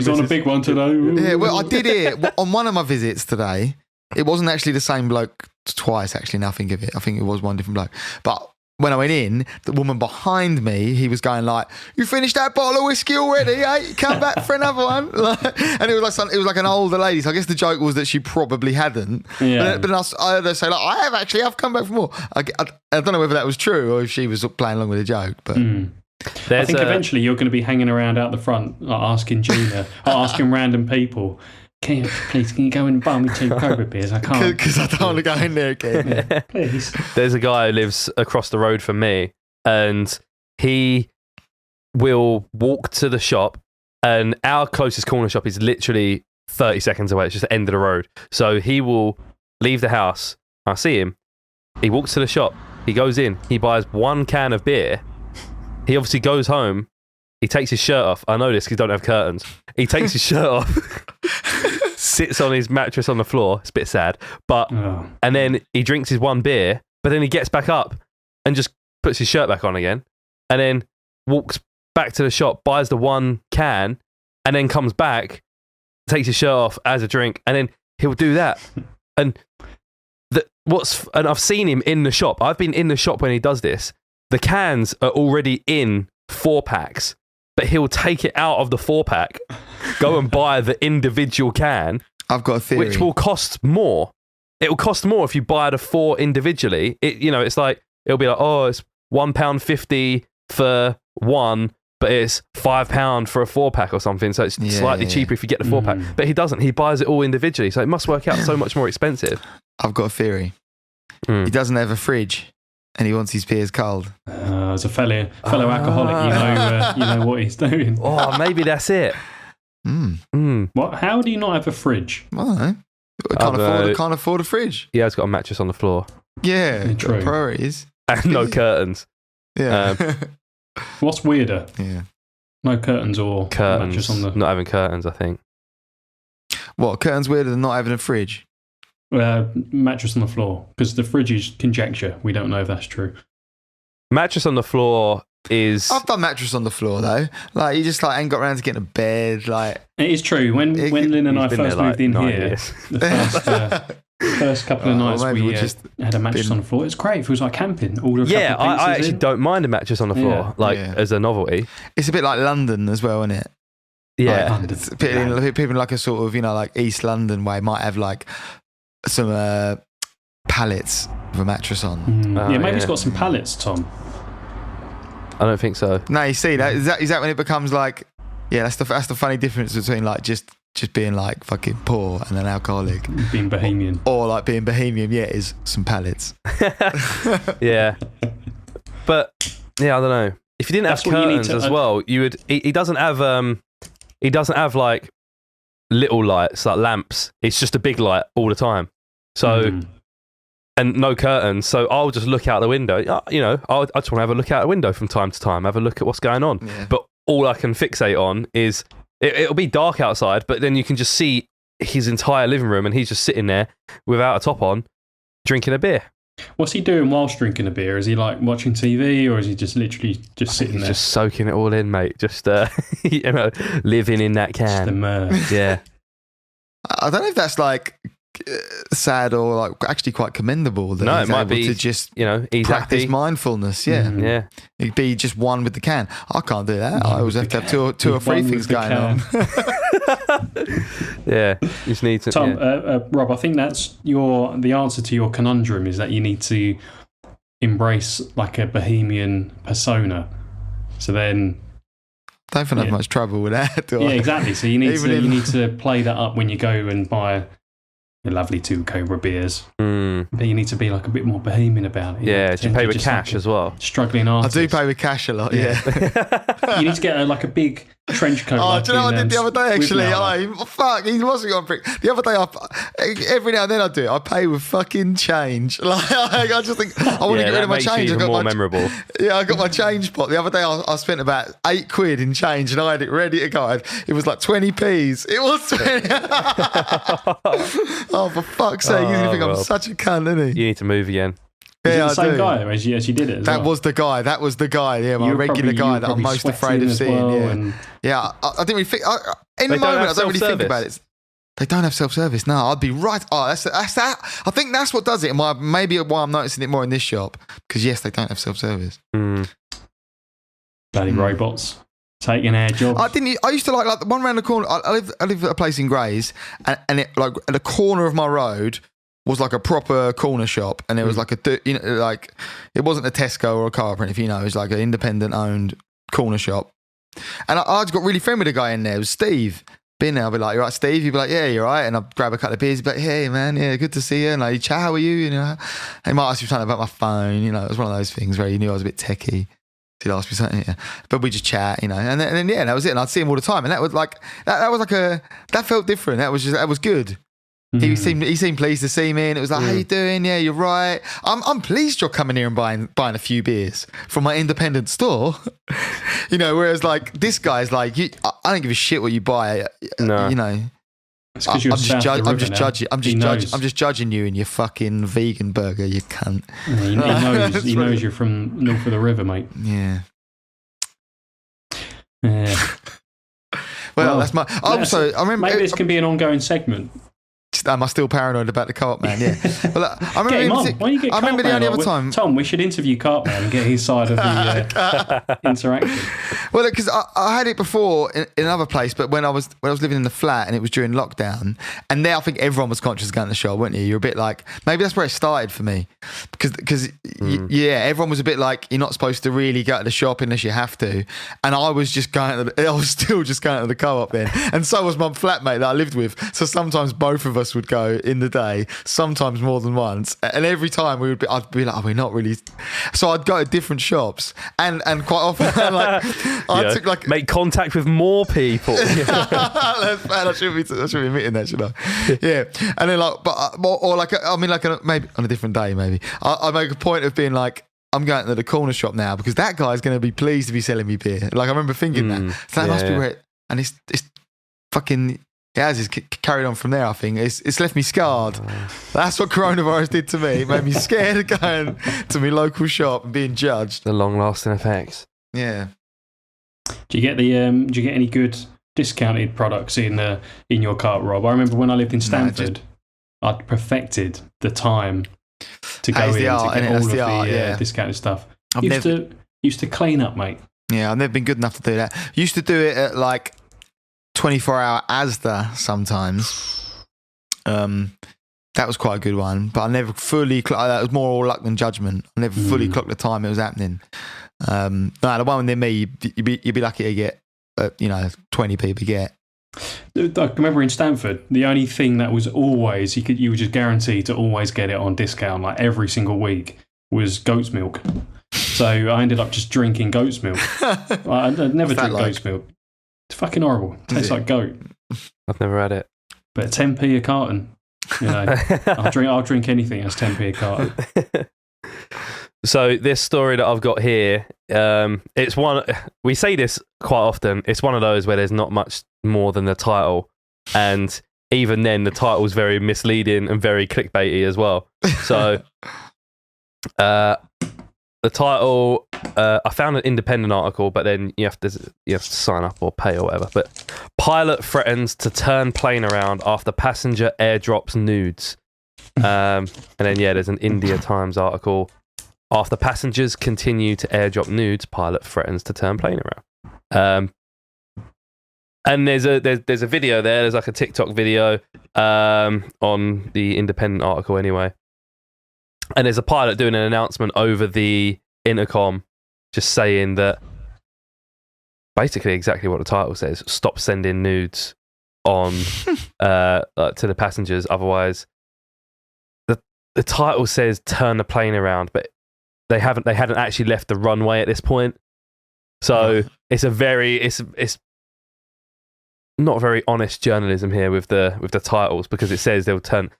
on a big one today. Yeah, well, I did it on one of my visits today. It wasn't actually the same bloke twice, actually, now I think of it. I think it was one different bloke. But when I went in, the woman behind me, he was going like, you finished that bottle of whiskey already, eh? Come back for another one. And it was like an older lady. So I guess the joke was that she probably hadn't. Yeah. But I heard her say, like, I've come back for more. I don't know whether that was true or if she was playing along with the joke. But I think eventually you're going to be hanging around out the front, like asking Gina, asking random people, can you go and buy me 2 Cobra beers? I can't. Because I don't want to go in there again. Yeah, please. There's a guy who lives across the road from me, and he will walk to the shop, and our closest corner shop is literally 30 seconds away. It's just the end of the road. So he will leave the house. I see him. He walks to the shop. He goes in. He buys 1 can of beer. He obviously goes home. He takes his shirt off. I know this because he don't have curtains. He takes his shirt off, sits on his mattress on the floor. It's a bit sad. And then he drinks his 1 beer, but then he gets back up and just puts his shirt back on again, and then walks back to the shop, buys the 1 can, and then comes back, takes his shirt off, has a drink, and then he'll do that. And I've seen him in the shop. I've been in the shop when he does this. The cans are already in 4-packs. but he'll take it out of the 4-pack, go and buy the individual can. I've got a theory. Which will cost more. It will cost more if you buy the 4 individually. It's like, it'll be like, oh, it's £1.50 for one, but it's £5 for a 4-pack or something. So it's slightly cheaper if you get the 4-pack. But he doesn't. He buys it all individually. So it must work out so much more expensive. I've got a theory. He doesn't have a fridge and he wants his beers cold. As a fellow alcoholic, you know what he's doing. Oh, maybe that's it. What? How do you not have a fridge? I don't know. Can't afford a fridge. Yeah, it's got a mattress on the floor. Yeah, true. Priorities. And no curtains. Yeah. What's weirder? Yeah. No curtains or curtains. mattress on the... Not having curtains, I think. What? Curtains weirder than not having a fridge? Mattress on the floor. Because the fridge is conjecture. We don't know if that's true. Mattress on the floor is... I've done mattress on the floor, though. Like, you just ain't got around to getting a bed. Like, it is true. When Lynn and I first moved in here, years. the first couple of nights we just had a mattress on the floor. It's great. It feels like camping. I actually don't mind a mattress on the floor, as a novelty. It's a bit like London as well, isn't it? Yeah. Like, people in like a sort of, like East London way might have like some pallets with a mattress on. Maybe it's got some pallets, Tom. I don't think so. No, you see that is that when it becomes like, that's the funny difference between like just being like fucking poor and an alcoholic, being bohemian, or like being bohemian. is some pallets. Yeah, but I don't know. If you didn't have curtains as well, you would. He doesn't have he doesn't have like little lights like lamps. It's just a big light all the time. So. And no curtains, so I'll just look out the window. I just want to have a look out the window from time to time, have a look at what's going on. Yeah. But all I can fixate on is it'll be dark outside, but then you can just see his entire living room, and he's just sitting there without a top on, drinking a beer. What's he doing whilst drinking a beer? Is he like watching TV, or is he just literally just sitting there? Just soaking it all in, mate. Just living in that can. Just immersed. Yeah. I don't know if that's like sad or like actually quite commendable that he's able to just he's practice happy. Mindfulness. He'd be just one with the can. I can't do that. I always have to have two or three things going on. Yeah, you just need to. Tom, Rob, I think that's the answer to your conundrum is that you need to embrace like a bohemian persona. So then. Don't think I have much trouble with that, do I? Yeah, exactly. So you need to play that up when you go and buy the lovely 2 Cobra beers. But you need to be like a bit more bohemian about it. Yeah, do you pay with cash as well? Struggling artist. I do pay with cash a lot, yeah. You need to get a big trench coat. Oh, do you know what I did the other day, actually? He wasn't on prick. The other day, every now and then I do it. I pay with fucking change. Like, I just think, I want to get rid of my change. Even more memorable. Yeah, I got my change pot. The other day, I spent about £8 in change, and I had it ready to go. It was like 20p's. It was 20. Oh, for fuck's sake, you think I'm such a cunt, isn't he? You need to move again. Is it the same guy as you did it? That was the guy. Yeah, my regular guy that I'm most afraid of seeing. I didn't really think. In the moment, I don't really think about it. They don't have self-service. No, I'd be right. Oh, that's that. I think that's what does it. Maybe why I'm noticing it more in this shop, because yes, they don't have self-service. Bloody robots taking our jobs. I used to like the one around the corner. I live at a place in Grays, and it like at the corner of my road was like a proper corner shop, and it was like like it wasn't a Tesco or a Carver, if it was like an independent owned corner shop. And I just got really friendly with a guy in there. It was Steve. Been there, I'll be like, "You right, Steve?" He'd be like, "Yeah, you're right." And I'd grab a couple of beers. He'd be like, "Hey, man, yeah, good to see you." And like, "Chat, how are you?" And he might ask me something about my phone. It was one of those things where he knew I was a bit techie. He'd ask me something, but we just chat, and then that was it. And I'd see him all the time, and that was like that felt different. That was good. He seemed pleased to see me, and it was like, "How you doing? Yeah, you're right. I'm pleased you're coming here and buying a few beers from my independent store." Whereas like this guy's like, I don't give a shit what you buy. No. It's 'cause you're I'm just judging you and your fucking vegan burger, you cunt. Yeah, he knows you're from north of the river, mate. Yeah. Yeah. Well, that's my. Also, I remember. Maybe this can be an ongoing segment. am I still paranoid about the Co-op Man? Yeah. Well, I remember. Get him on. Why don't you get I remember the only other time. Tom, we should interview Cartman and get his side of the interaction. Well, because I had it before in another place, but when I was living in the flat and it was during lockdown, and there I think everyone was conscious of going to the shop, weren't you? You're a bit like, maybe that's where it started for me, because everyone was a bit like, you're not supposed to really go to the shop unless you have to, and I was still just going to the Co-op then, and so was my flatmate that I lived with. So sometimes both of us would go in the day, sometimes more than once, and every time I'd be like, oh, we're not really. So I'd go to different shops, and quite often I took like make contact with more people. That's bad. I shouldn't be admitting that, should I? Yeah, and then maybe on a different day, maybe I make a point of being like, I'm going to the corner shop now because that guy's going to be pleased to be selling me beer. Like, I remember thinking that. So that must be where it, and it's fucking. It has carried on from there, I think. It's left me scarred. That's what coronavirus did to me. It made me scared of going to my local shop and being judged. The long-lasting effects. Yeah. Do you get any good discounted products in your cart, Rob? I remember when I lived in Stanford, I'd perfected the time to go in to get all of the discounted stuff. Used to clean up, mate. Yeah, I've never been good enough to do that. Used to do it at like 24-hour Asda sometimes. That was quite a good one, but I never fully. That was more all luck than judgment. I never fully clocked the time it was happening. No, the one near me, you'd be lucky to get, 20 people get. I remember in Stanford, the only thing that was always you were just guaranteed to always get it on discount, like every single week, was goat's milk. So I ended up just drinking goat's milk. I never drink goat's milk. It's fucking horrible. It tastes like goat. I've never had it. But 10p a carton. I'll drink anything that's 10p a carton. So this story that I've got here, it's one. We say this quite often. It's one of those where there's not much more than the title, and even then, the title is very misleading and very clickbaity as well. So, the title, I found an independent article, but then you have to sign up or pay or whatever. But pilot threatens to turn plane around after passenger airdrops nudes. And then there's an India Times article. After passengers continue to airdrop nudes, pilot threatens to turn plane around. And there's a video there. There's like a TikTok video on the independent article anyway. And there's a pilot doing an announcement over the intercom, just saying that basically exactly what the title says: stop sending nudes on to the passengers. Otherwise, the title says turn the plane around, but they hadn't actually left the runway at this point. So it's not very honest journalism here with the titles, because it says they'll turn.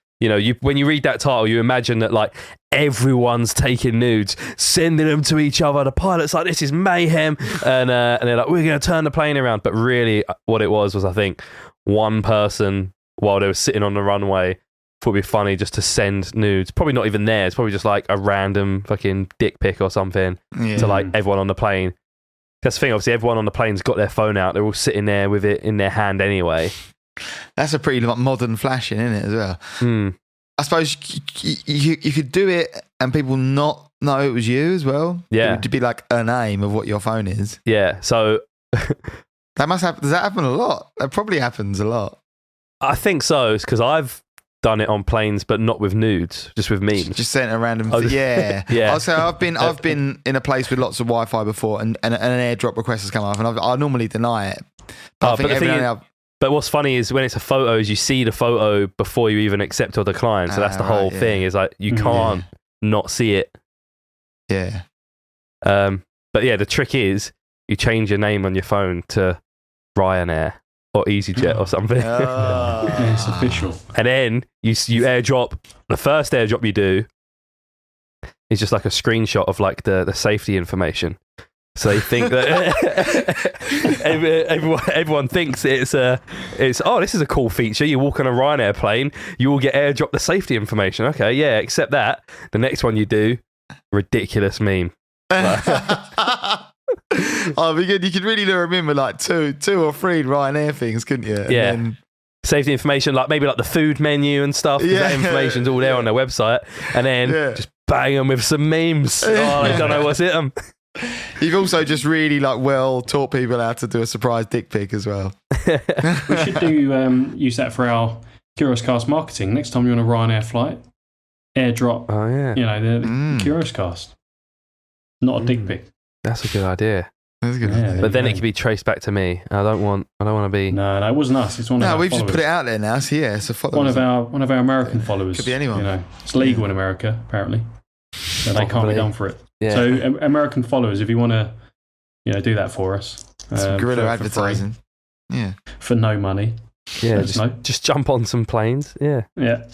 When you read that title, you imagine that like everyone's taking nudes, sending them to each other. The pilot's like, this is mayhem, and they're like, we're going to turn the plane around. But really, what it was I think one person, while they were sitting on the runway, thought it'd be funny just to send nudes. Probably not even there. It's probably just like a random fucking dick pic or something to like everyone on the plane. That's the thing. Obviously, everyone on the plane's got their phone out. They're all sitting there with it in their hand anyway. That's a pretty modern flashing, isn't it, as well? I suppose you could do it and people not know it was you as well. Yeah. It would be like a name of what your phone is. Yeah, so... that must happen. Does that happen a lot? That probably happens a lot. I think so, because I've done it on planes, but not with nudes, just with memes. Just sent a random thing. Yeah. Yeah. So I've been in a place with lots of Wi-Fi before, and an airdrop request has come up, and I normally deny it. But I think every now and then But what's funny is when it's a photo, is you see the photo before you even accept or decline. So that's the whole thing. Is like you can't not see it. Yeah. But yeah, the trick is you change your name on your phone to Ryanair or EasyJet or something. It's official. And then you airdrop. The first airdrop you do is just like a screenshot of like the safety information. So they think that everyone thinks it's this is a cool feature. You walk on a Ryanair plane, you will get airdropped the safety information. Okay, yeah, except that the next one you do, ridiculous meme. Oh, you could really remember like two or three Ryanair things, couldn't you? And save the information, like maybe like the food menu and stuff. 'Cause that information's all there on their website, and then just bang them with some memes. Oh, I don't know what's hit them. You've also just really like well taught people how to do a surprise dick pic as well. We should do use that for our Curios Cast marketing. Next time you're on a Ryanair flight, airdrop. Oh yeah, You know, the Curios Cast, not a dick pic. that's a good idea. That's a good idea. But then it could be traced back to me. I don't want to be. No, it wasn't us. It's one of our we've followers. just put it out there now. So yeah, so One of our American followers. Could be anyone. You know, it's legal in America apparently, so they can't be done for it. Yeah. So American followers, if you want to, do that for us, some guerrilla for advertising. free, for no money. Yeah, Let us know. just jump on some planes. Yeah. Yeah.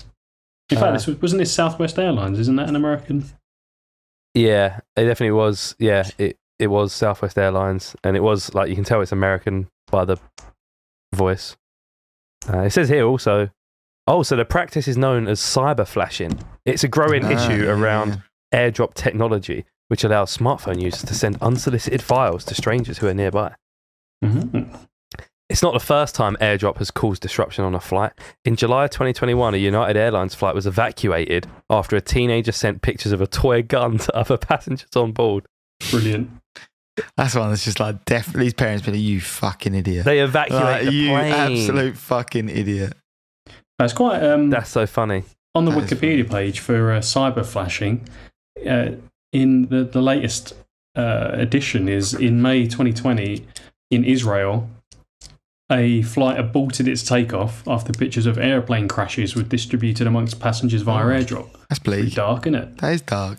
In fact, wasn't this Southwest Airlines? Isn't that an American? Yeah, it definitely was. Yeah, it was Southwest Airlines, and it was like you can tell it's American by the voice. It says here also. Oh, so the practice is known as cyber flashing. It's a growing issue around airdrop technology, which allows smartphone users to send unsolicited files to strangers who are nearby. Mm-hmm. It's not the first time airdrop has caused disruption on a flight. In July 2021, a United Airlines flight was evacuated after a teenager sent pictures of a toy gun to other passengers on board. Brilliant. That's one that's just like definitely these parents been you fucking idiot. They evacuate the you plane. absolute fucking idiot. It's quite. That's so funny. On the Wikipedia page for cyber flashing, in the latest edition is in May 2020 in Israel. A flight aborted its takeoff after pictures of airplane crashes were distributed amongst passengers via airdrop. That's bleak. Pretty dark, isn't it? That is dark.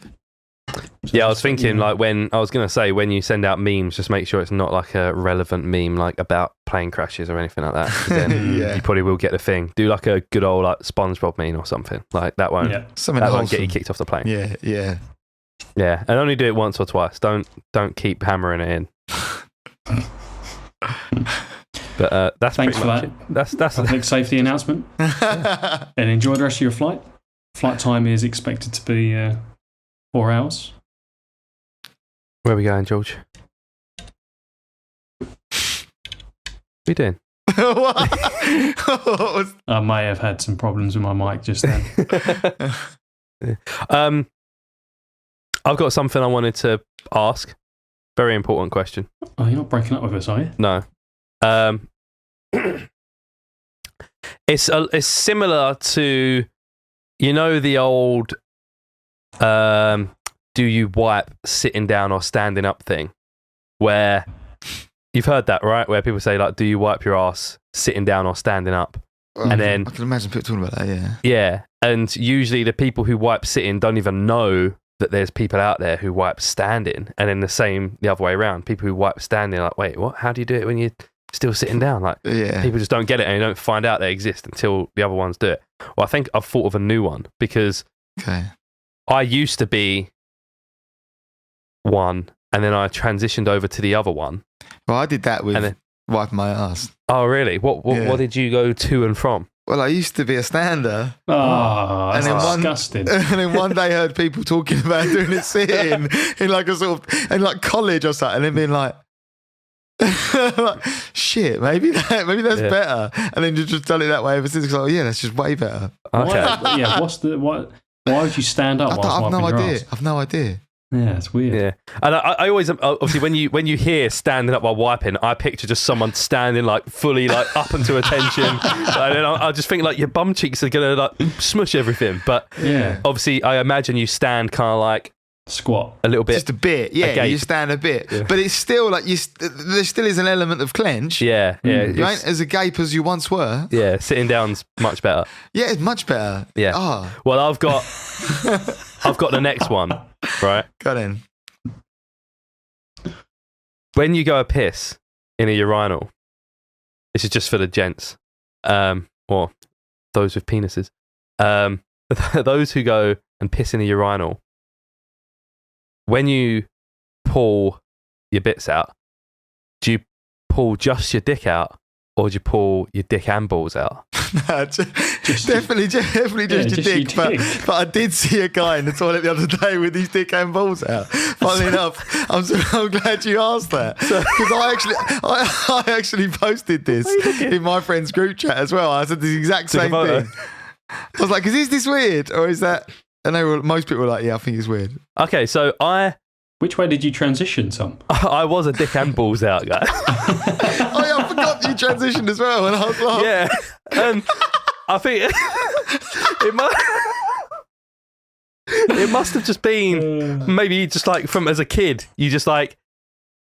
Yeah, I was thinking like when you send out memes, just make sure it's not like a relevant meme like about plane crashes or anything like that. 'Cause then you probably will get the thing. Do like a good old like SpongeBob meme or something like that. Won't won't get you kicked off the plane. Yeah. And only do it once or twice. Don't keep hammering it in. But that's thanks pretty for much that. That's a big safety announcement. And enjoy the rest of your flight. Flight time is expected to be 4 hours. Where are we going, George? What are you doing? I may have had some problems with my mic just then. I've got something I wanted to ask. Very important question. Oh, you're not breaking up with us, are you? No. It's similar to, the old do you wipe sitting down or standing up thing, where you've heard that, right? Where people say like, do you wipe your ass sitting down or standing up? Well, and then I can imagine people talking about that. Yeah, and usually the people who wipe sitting don't even know that there's people out there who wipe standing, and then the other way around. People who wipe standing are like, wait, what? How do you do it when you're still sitting down? Like, people just don't get it, and you don't find out they exist until the other ones do it. Well, I think I've thought of a new one because I used to be one, and then I transitioned over to the other one. Well, I did that with wiping my ass. Oh, really? What did you go to and from? Well, I used to be a stander. Oh, that's disgusting. And then one day I heard people talking about doing it sitting in like a sort of, in like college or something, and then being like, shit, maybe that's better. And then you just done it that way ever since. It's like, that's just way better. Okay. Why would you stand up? I've no idea. Yeah, it's weird. Yeah, and I always obviously when you hear standing up while wiping, I picture just someone standing like fully like up into attention, and then I just think like your bum cheeks are gonna like smush everything. But obviously I imagine you stand kind of like squat a little bit, just a bit. Yeah, you stand a bit, but it's still like there still is an element of clench. Yeah. You ain't as agape as you once were. Yeah, sitting down's much better. Yeah, it's much better. Yeah. Oh. Well, I've got the next one. Right. Got in. When you go a piss in a urinal, this is just for the gents, or those with penises. Those who go and piss in a urinal, when you pull your bits out, do you pull just your dick out, or do you pull your dick and balls out? No, definitely just your dick. But I did see a guy in the toilet the other day with his dick and balls out. Funnily enough, I'm glad you asked that because I actually posted this in my friend's group chat as well. I said the exact same thing. I was like, "Is this weird or is that?" And most people were like, "Yeah, I think it's weird." Okay, so Which way did you transition, Tom? I was a dick and balls out guy. Oh yeah, I forgot you transitioned as well, and I was like, Yeah, and I think it must have just been maybe just like from as a kid, you just like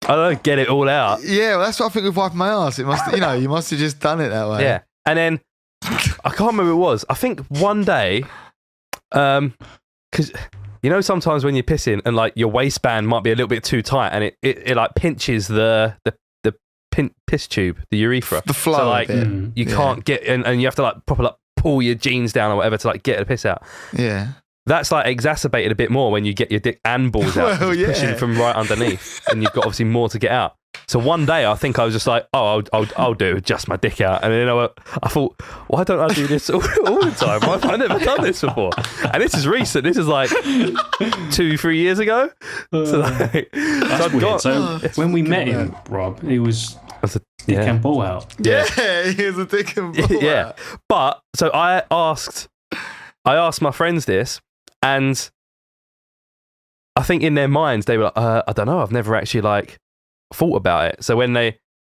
I don't know, get it all out. Yeah, well, that's what I think with wiping my ass. It must, you must have just done it that way. Yeah, and then I can't remember who it was. I think one day, because. Sometimes when you're pissing and like your waistband might be a little bit too tight and it like pinches the piss tube, the urethra. The flow. So like you can't get and you have to like proper like pull your jeans down or whatever to like get the piss out. Yeah. That's like exacerbated a bit more when you get your dick and balls out. Well, yeah. Pushing from right underneath and you've got obviously more to get out. So one day I think I was just like, oh, I'll do just my dick out. And then I thought, why don't I do this all the time? Why have I never done this before? And this is recent. This is like 2-3 years ago. So like, that's weird. So when we met him, Rob, he was dick and ball out. Yeah, he was a dick and ball out. But so I asked my friends this, and I think in their minds they were like, I don't know, I've never actually like thought about it. So when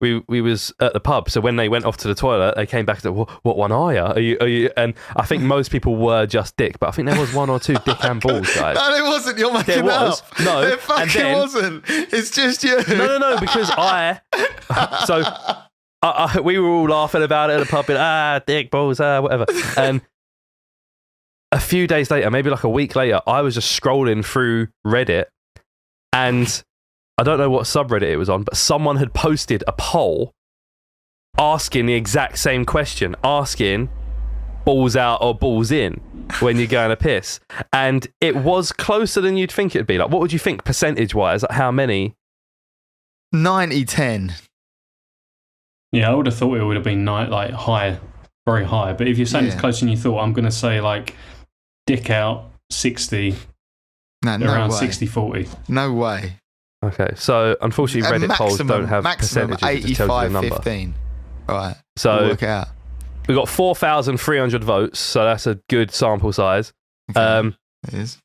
we was at the pub, so when they went off to the toilet, they came back and said, what one are you? Are you? And I think most people were just dick, but I think there was one or two dick and balls guys. No, it wasn't. You're making it up. No, it fucking wasn't. It's just you. No, because we were all laughing about it at the pub, and dick, balls, whatever. And a few days later, maybe like a week later, I was just scrolling through Reddit, and I don't know what subreddit it was on, but someone had posted a poll asking the exact same question, asking balls out or balls in when you're going to piss. And it was closer than you'd think it would be. Like, what would you think percentage-wise? Like, how many? 90-10. Yeah, I would have thought it would have been like high, very high. But if you're saying it's closer than you thought, I'm going to say like dick out 60, around 60-40. No way. Okay, so unfortunately Reddit polls don't have percentages. 85-15. All right, so we'll work it out. We got 4,300 votes, so that's a good sample size. Okay. It is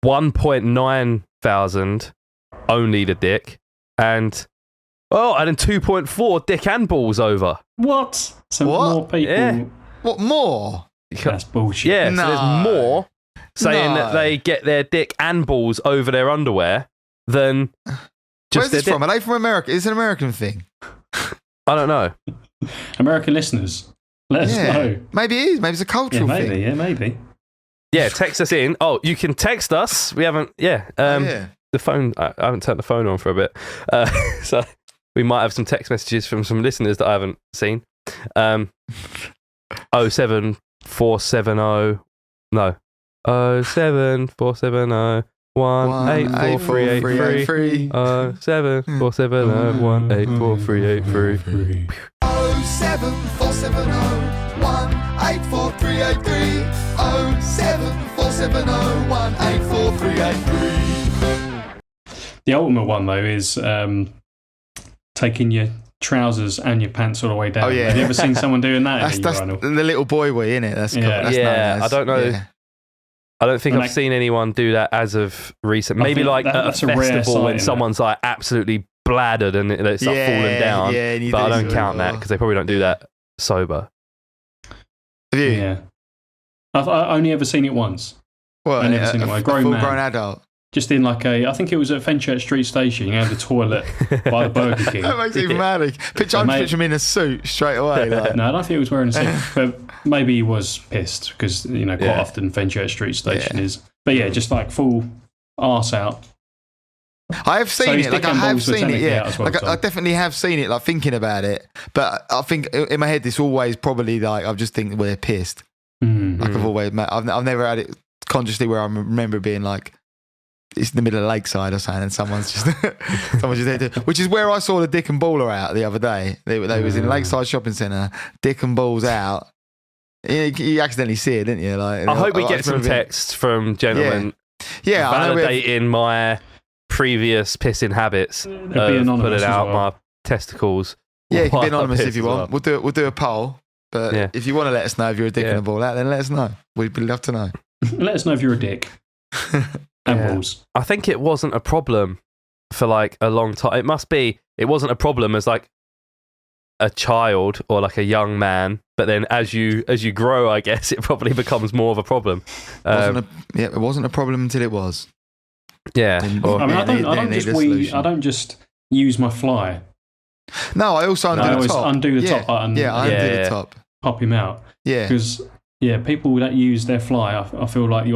1.9 thousand only the dick, and then 2.4 dick and balls over. What? So more people. Yeah. What more? That's bullshit. Yeah, so there's more saying that they get their dick and balls over their underwear than just Where's this from? Are they from America? Is it an American thing? I don't know. American listeners, let us know. Maybe it is. Maybe it's a cultural thing. Yeah, maybe. Yeah, text us in. Oh, you can text us. We haven't. The phone. I haven't turned the phone on for a bit, so we might have some text messages from some listeners that I haven't seen. 07470 no 07470 1843833 07470 1843833 07470 1843833 07470 1843833. The ultimate one though is taking your trousers and your pants all the way down. Oh yeah. Have you ever seen someone doing that? That's the little boy way, isn't it? That's I don't know. Yeah. I don't think I've seen anyone do that as of recent. Maybe like at a festival when someone's like absolutely bladdered and they start falling down. Yeah, but I don't count that because they probably don't do that sober. Have you? Yeah. I've only ever seen it once. Well, I've never seen it. A grown adult. Just in like I think it was at Fenchurch Street Station. You had the toilet by the Burger King. That makes me mad. I'm picturing him in a suit straight away. Like. No, I don't think he was wearing a suit. But maybe he was pissed because, quite often Fenchurch Street Station is. But yeah, just like full arse out. I have seen it. Like I have seen it. Yeah, well, like I definitely have seen it. Like thinking about it, but I think in my head it's always probably like I just think we're pissed. Mm-hmm. Like I've never had it consciously where I remember being like it's in the middle of Lakeside or something, and someone's just there. Which is where I saw the dick and baller out the other day. They was in Lakeside Shopping Centre, dick and balls out. You accidentally see it, didn't you? Like, I hope we get it's some gonna be- texts from gentlemen Yeah, I know we have- validating my previous pissing habits They'll of be anonymous pulling as out well. my testicles. Yeah, you can be while I anonymous piss if you as want. well. We'll do a poll. But Yeah. if you want to let us know if you're a dick Yeah. and a ball out, then let us know. We'd love to know. Let us know if you're a dick. And Yeah. balls. I think it wasn't a problem for like a long time. It wasn't a problem as like a child or like a young man, but then as you grow, I guess it probably becomes more of a problem. It wasn't a problem until it was. Yeah. Didn't- Or- I mean, I Didn't don't need just a solution. I don't just use my fly. No, I also undo I the always top. undo the Yeah. top button. Yeah, I undo Yeah. the top. Pop him out. Yeah. Because people that use their fly, I feel like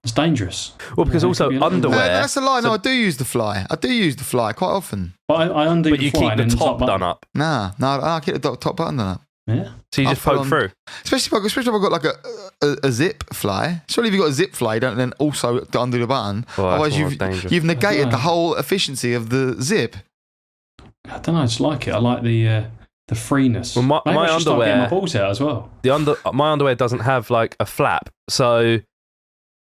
it's dangerous. well, because Yeah, it also could be a little- No, underwear. that's a lie. No, So- I do use the fly. I do use the fly quite often. But I undo but the you fly keep and the then top button. done up, No, I keep the top button done up. Yeah. so you I just full poke on- through. Especially if I've got like a zip fly. Surely if you've got a zip fly, you don't then also undo the button. Well, that's Otherwise, more dangerous. you've negated know. the whole efficiency of the zip. I don't know. I just like it. I like the freeness. Well, Maybe my I should start getting underwear- my balls out as well. My underwear doesn't have like a flap, so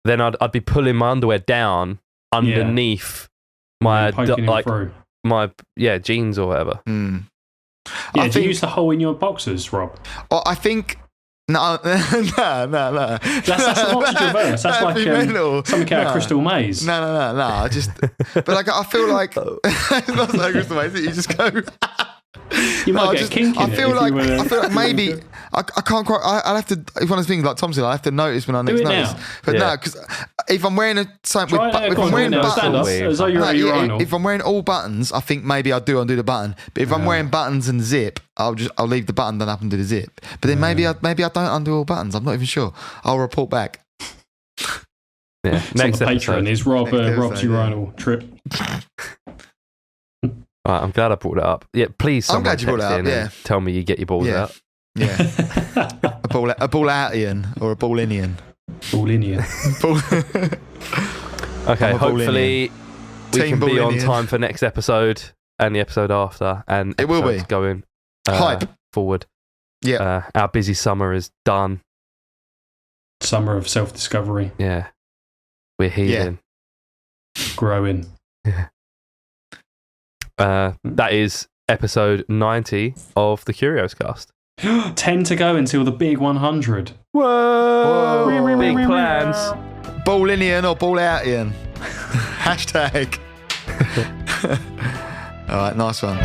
then I'd be pulling my underwear down underneath my Poking him through. my jeans or whatever. Mm. Yeah, I do think- you use the hole in your boxers, Rob? I think. No. That's the opposite reverse. That's That'd like be mental. something out of No. Crystal Maze. No. I just. But like, I feel like it's not so Crystal Maze. You just go. You might No, get kink in I feel like maybe maybe. I can't quite. I'll have to. It's one of those things like Tom said. I have to notice when I next it notice. now. But Yeah. no, because if I'm wearing something with, if I'm wearing stand up buttons, as though you're no, at a yeah, urinal. if I'm wearing all buttons, I think maybe I do undo the button. But if I'm wearing buttons and zip, I'll leave the button done up and do the zip. But then maybe I don't undo all buttons. I'm not even sure. I'll report back. Yeah, It's on the next Patreon episode. is Rob's episode, yeah. urinal trip. Right, I'm glad I brought it up. Yeah, please. I'm Someone glad you brought it text up, in yeah. and tell me you get your balls Yeah. out. Yeah, a ball outian or a ball inian. All in here. Okay, I'm a hopefully we Team can be on Bullinian. time for next episode and the episode after, and It will be. episodes going Hype. forward. Yeah. Our busy summer is done. Summer of self-discovery, Yeah, we're healing. growing. That is episode 90 of the Curios Cast. 10 to go until the big 100. Whoa! Big plans. Ball inian or ball outian. Hashtag. All right, nice one.